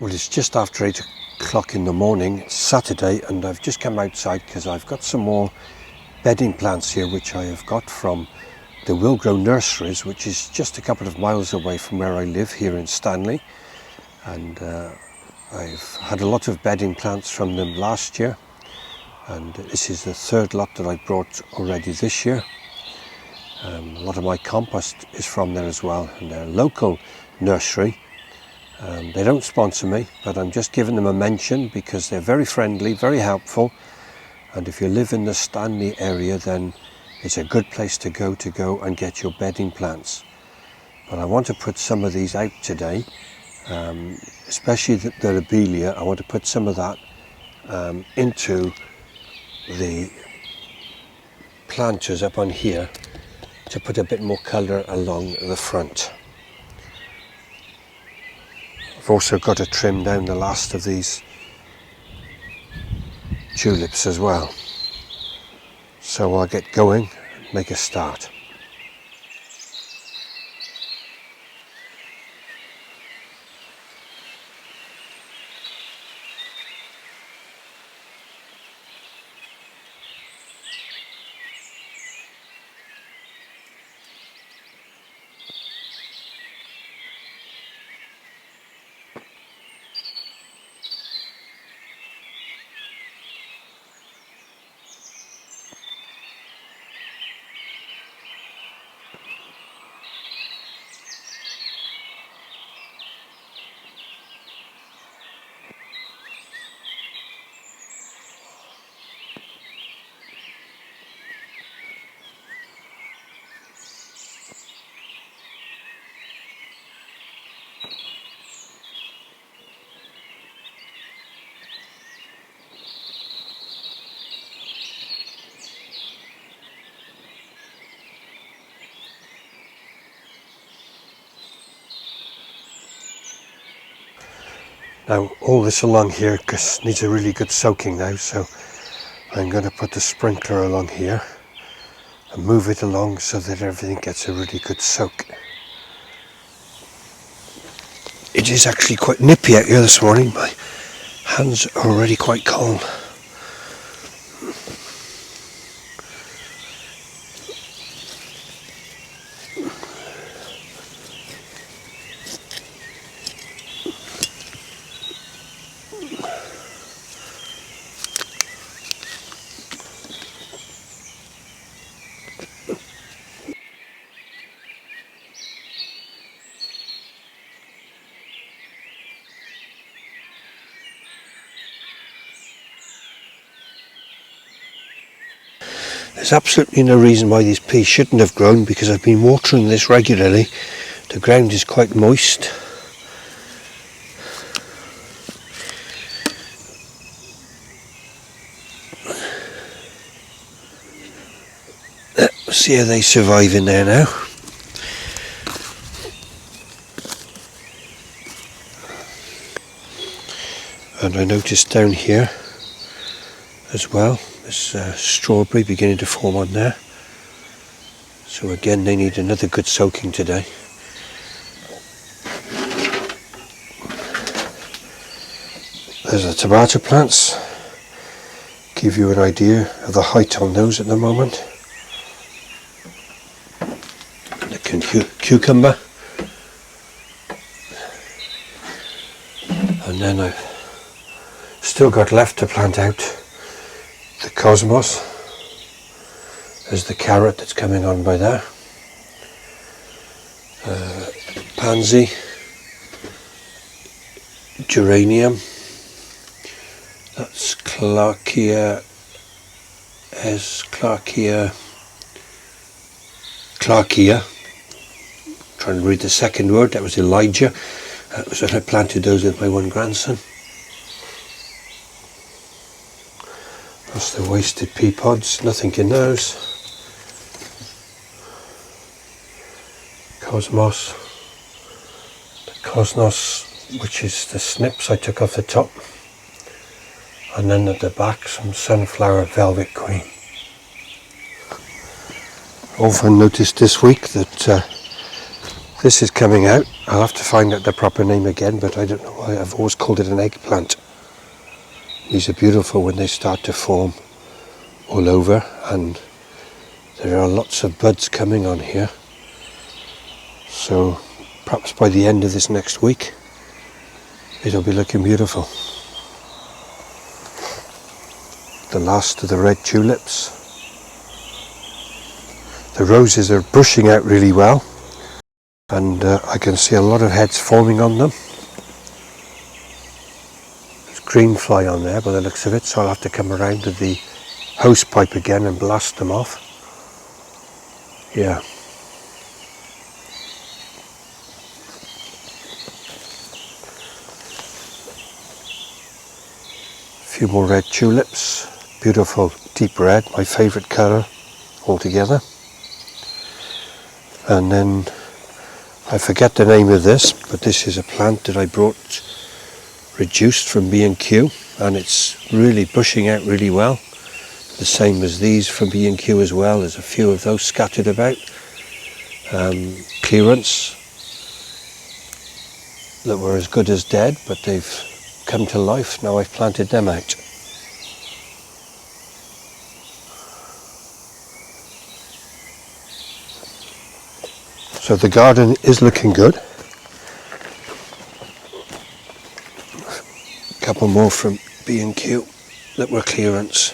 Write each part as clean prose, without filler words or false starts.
Well, it's just after 8 o'clock in the morning, it's Saturday, and I've just come outside because I've got some more bedding plants here which I have got from the Will Grow Nurseries, which is just a couple of miles away from where I live here in Stanley. And I've had a lot of bedding plants from them last year, and this is the third lot that I brought already this year. A lot of my compost is from there as well, and they're a local nursery. They don't sponsor me, but I'm just giving them a mention because they're very friendly, very helpful, and if you live in the Stanley area, then it's a good place to go and get your bedding plants. But I want to put some of these out today, especially the lobelia. I want to put some of that into the planters up on here to put a bit more colour along the front. I've also got to trim down the last of these tulips as well. So I'll get going and make a start. Now all this along here needs a really good soaking now, so I'm going to put the sprinkler along here and move it along so that everything gets a really good soak. It is actually quite nippy out here this morning. My hands are already quite cold. There's absolutely no reason why these peas shouldn't have grown, because I've been watering this regularly. The ground is quite moist. Let's see how they survive in there now. And I noticed down here as well, there's strawberry beginning to form on there. So again, they need another good soaking today. There's the tomato plants. Give you an idea of the height on those at the moment. The cucumber. And then I've still got left to plant out the cosmos. There's the carrot that's coming on by there. Pansy. Geranium. That's Clarkia. Trying to read the second word. That was Elijah. That was when I planted those with my one grandson. That's the wasted pea pods, nothing in those. Cosmos, which is the snips I took off the top, and then at the back some sunflower velvet queen. Also noticed this week that This is coming out. I'll have to find out the proper name again, but I don't know why. I've always called it an eggplant. These are beautiful when they start to form all over, and there are lots of buds coming on here. So perhaps by the end of this next week, it'll be looking beautiful. The last of the red tulips. The roses are bushing out really well, and I can see a lot of heads forming on them. There's green fly on there by the looks of it, so I'll have to come around with the hose pipe again and blast them off. Yeah. A few more red tulips. Beautiful deep red, my favourite colour altogether. And then I forget the name of this, but this is a plant that I brought reduced from B&Q, and it's really bushing out really well. The same as these from B&Q as well. There's a few of those scattered about. Clearance that were as good as dead, but they've come to life. Now I've planted them out. So the garden is looking good. A couple more from B&Q that were clearance.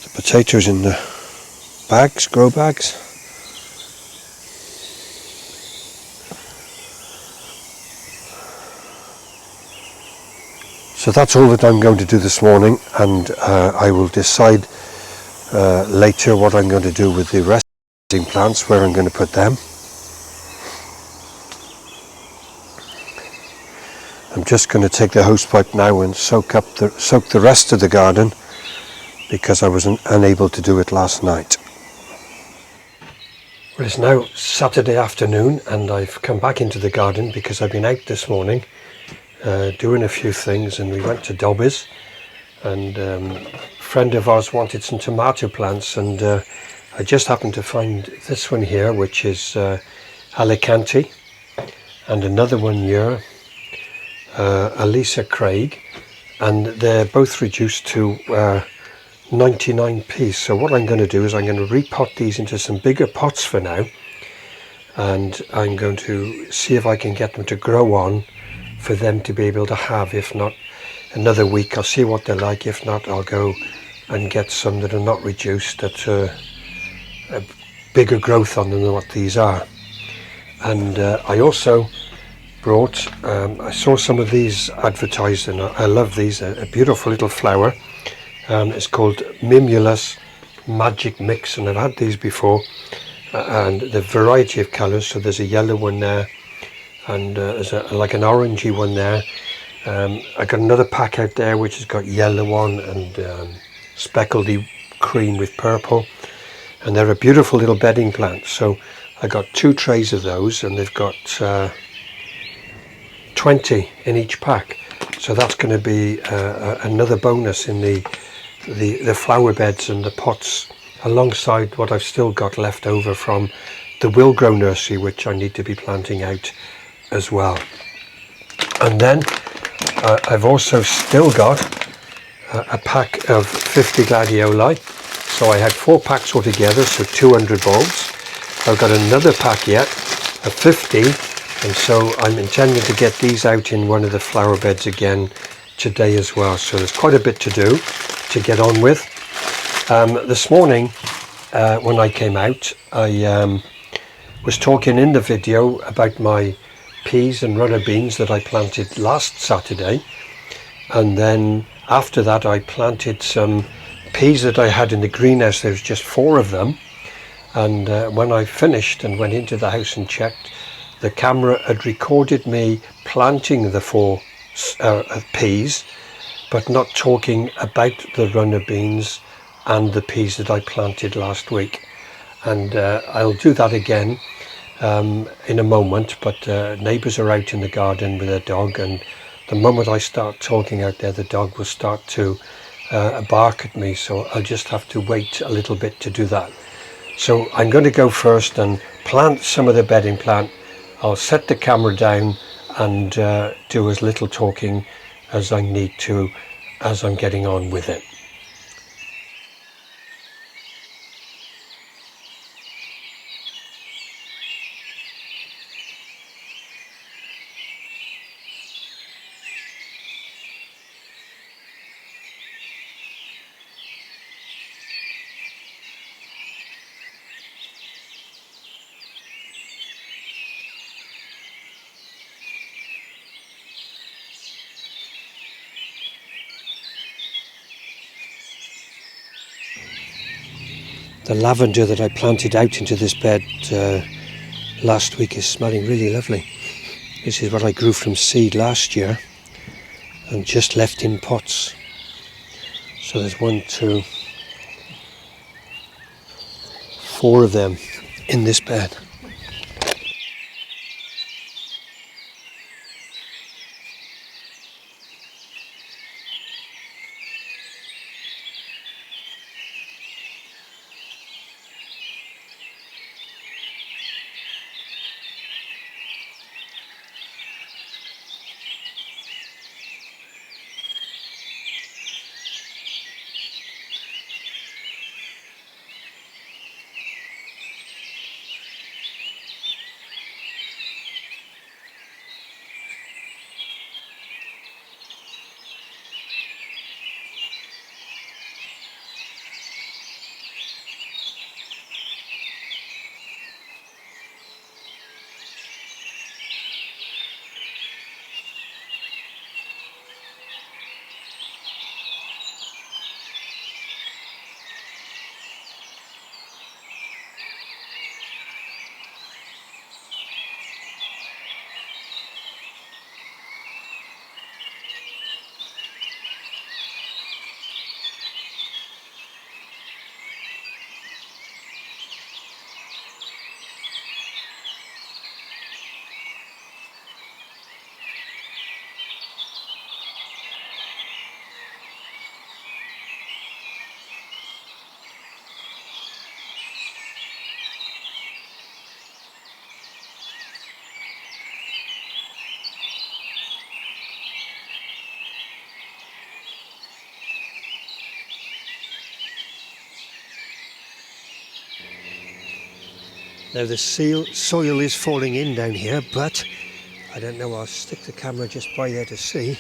The potatoes in the bags, grow bags. So that's all that I'm going to do this morning, and I will decide later what I'm going to do with the rest of the plants, where I'm going to put them. I'm just going to take the hose pipe now and soak the rest of the garden, because I was unable to do it last night. Well, it's now Saturday afternoon, and I've come back into the garden because I've been out this morning doing a few things, and we went to Dobby's, and a friend of ours wanted some tomato plants, and I just happened to find this one here, which is Alicante, and another one here, Elisa Craig, and they're both reduced to 99p. So what I'm going to do is I'm going to repot these into some bigger pots for now, and I'm going to see if I can get them to grow on for them to be able to have. If not, another week I'll see what they're like. If not, I'll go and get some that are not reduced, that a bigger growth on them than what these are. And I also brought, I saw some of these advertised, and I love these, a beautiful little flower. It's called Mimulus Magic Mix, and I've had these before, and the variety of colours. So there's a yellow one there, and there's like an orangey one there. I got another pack out there which has got yellow on and speckledy cream with purple, and they're a beautiful little bedding plant. So I got 2 trays of those, and they've got 20 in each pack. So that's going to be another bonus in the flower beds and the pots, alongside what I've still got left over from the Wilgrow nursery, which I need to be planting out as well. And then I've also still got a pack of 50 gladioli. So I had 4 packs altogether, so 200 bulbs. I've got another pack yet of 50, and so I'm intending to get these out in one of the flower beds again today as well. So there's quite a bit to do, to get on with. This morning when I came out, I was talking in the video about my peas and runner beans that I planted last Saturday, and then after that I planted some peas that I had in the greenhouse. There's just 4 of them, and when I finished and went into the house and checked, the camera had recorded me planting the 4 peas, but not talking about the runner beans and the peas that I planted last week. And I'll do that again in a moment, but neighbours are out in the garden with their dog, and the moment I start talking out there, the dog will start to a bark at me, so I'll just have to wait a little bit to do that. So I'm going to go first and plant some of the bedding plant. I'll set the camera down and do as little talking as I need to as I'm getting on with it. The lavender that I planted out into this bed last week is smelling really lovely. This is what I grew from seed last year and just left in pots. So there's 1, 2, 4 of them in this bed. Now the soil is falling in down here, but I don't know, I'll stick the camera just by there to see.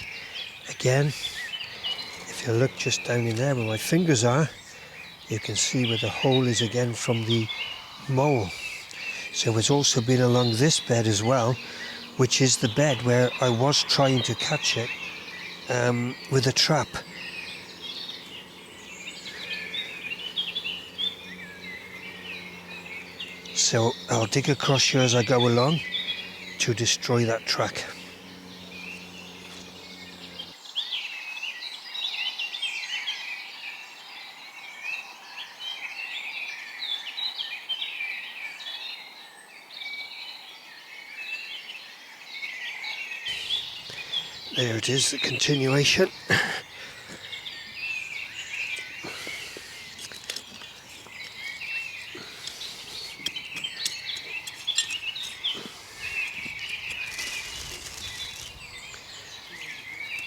Again, if you look just down in there where my fingers are, you can see where the hole is again from the mole. So it's also been along this bed as well, which is the bed where I was trying to catch it with a trap. So I'll dig across here as I go along to destroy that track. There it is, the continuation.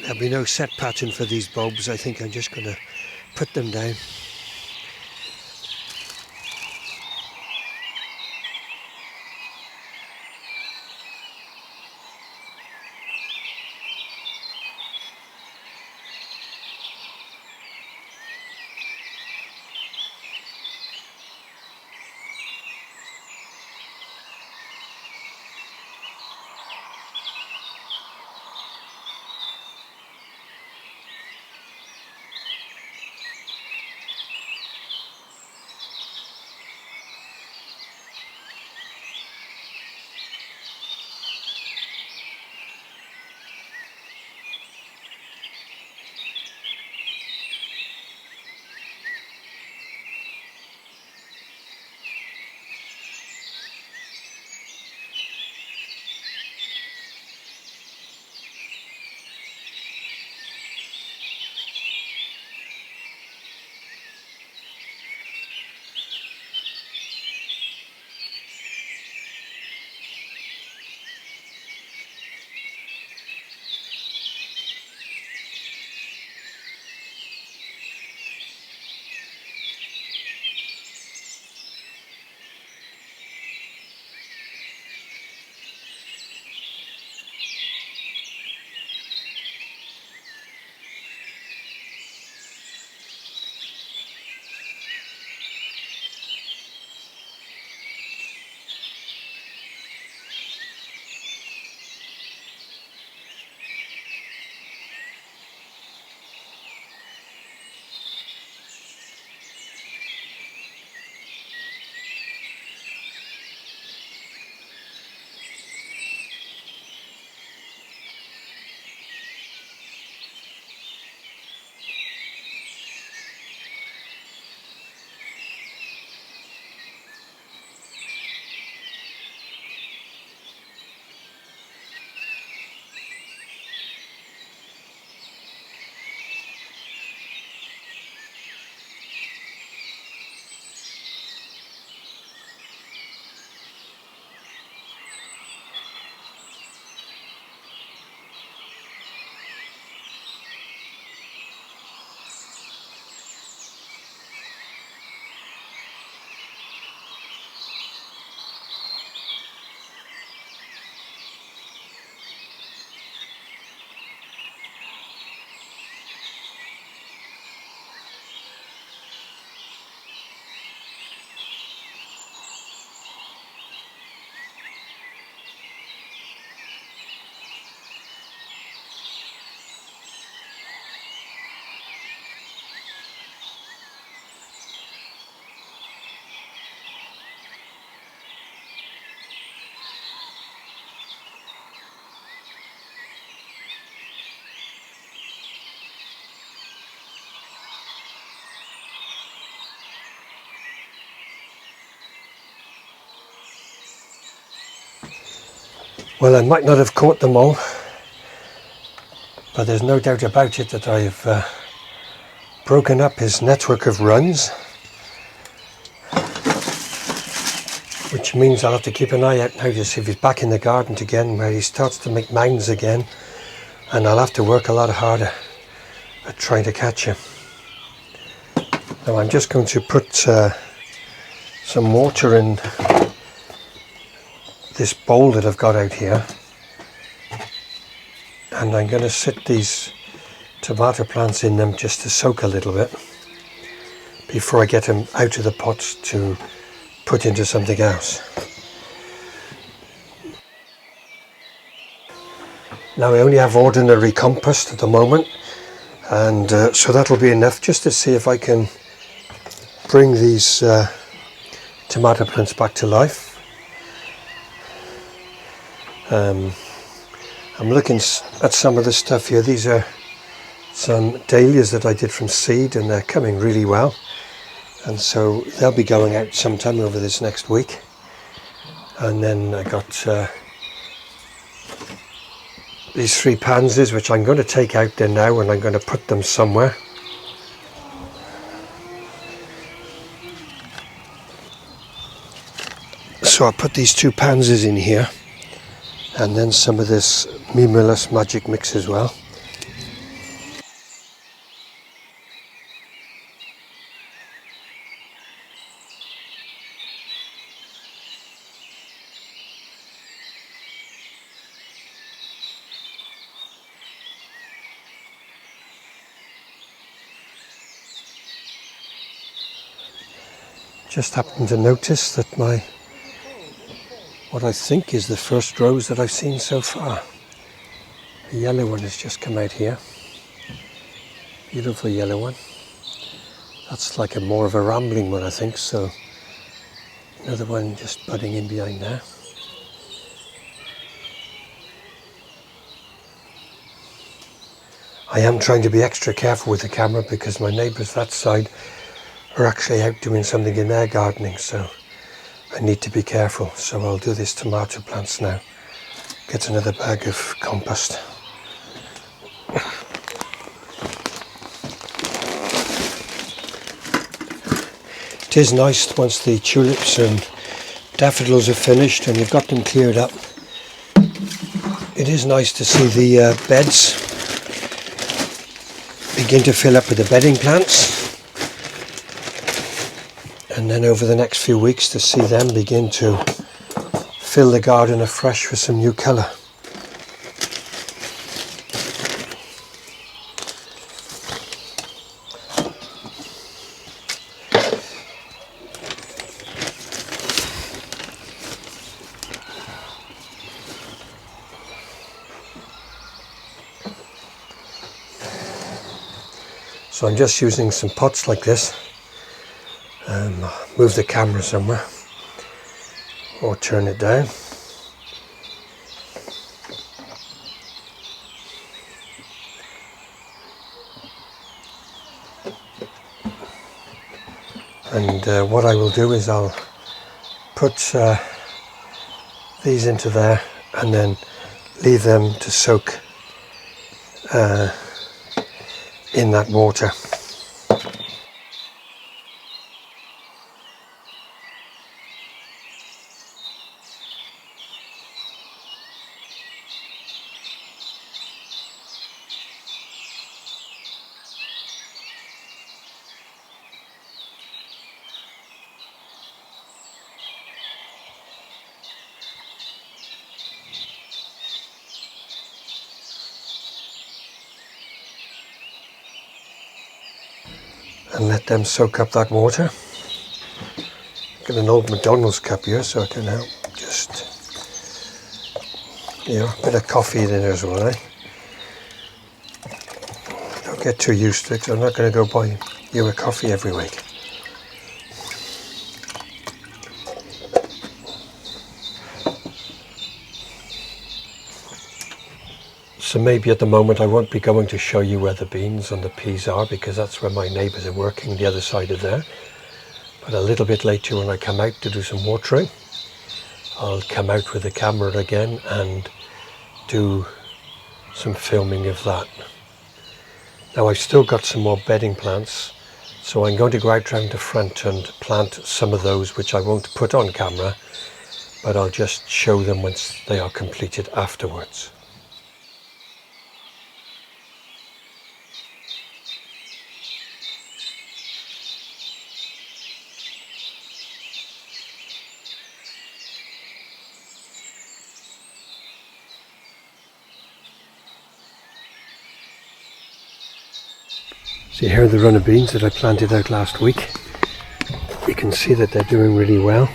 There'll be no set pattern for these bulbs. I think I'm just going to put them down. Well, I might not have caught them all, but there's no doubt about it that I've broken up his network of runs, which means I'll have to keep an eye out now to see if he's back in the garden again, where he starts to make mounds again, and I'll have to work a lot harder at trying to catch him. Now I'm just going to put some water in this bowl that I've got out here, and I'm going to sit these tomato plants in them just to soak a little bit before I get them out of the pots to put into something else. Now I only have ordinary compost at the moment, and so that'll be enough just to see if I can bring these tomato plants back to life. I'm looking at some of the stuff here. These are some dahlias that I did from seed, and they're coming really well, and so they'll be going out sometime over this next week. And then I got these 3 pansies, which I'm going to take out there now, and I'm going to put them somewhere. So I'll put these 2 pansies in here, and then some of this Mimulus magic mix as well. Just happened to notice that what I think is the first rose that I've seen so far. The yellow one has just come out here. Beautiful yellow one. That's like more of a rambling one, I think, so another one just budding in behind there. I am trying to be extra careful with the camera because my neighbours that side are actually out doing something in their gardening, so I need to be careful. So I'll do these tomato plants now. Get another bag of compost. It is nice once the tulips and daffodils are finished and you've got them cleared up. It is nice to see the beds begin to fill up with the bedding plants. And then over the next few weeks to see them begin to fill the garden afresh with some new colour. So I'm just using some pots like this. Move the camera somewhere or turn it down. And what I will do is I'll put these into there and then leave them to soak in that water. And let them soak up that water. Got an old McDonald's cup here, so I can help just, a bit of coffee in there as well, eh? Don't get too used to it, 'cause I'm not going to go buy you a coffee every week. So maybe at the moment I won't be going to show you where the beans and the peas are, because that's where my neighbours are working, the other side of there. But a little bit later when I come out to do some watering, I'll come out with the camera again and do some filming of that. Now I've still got some more bedding plants, so I'm going to go out round the front and plant some of those which I won't put on camera, but I'll just show them once they are completed afterwards. So here are the runner beans that I planted out last week. You can see that they're doing really well.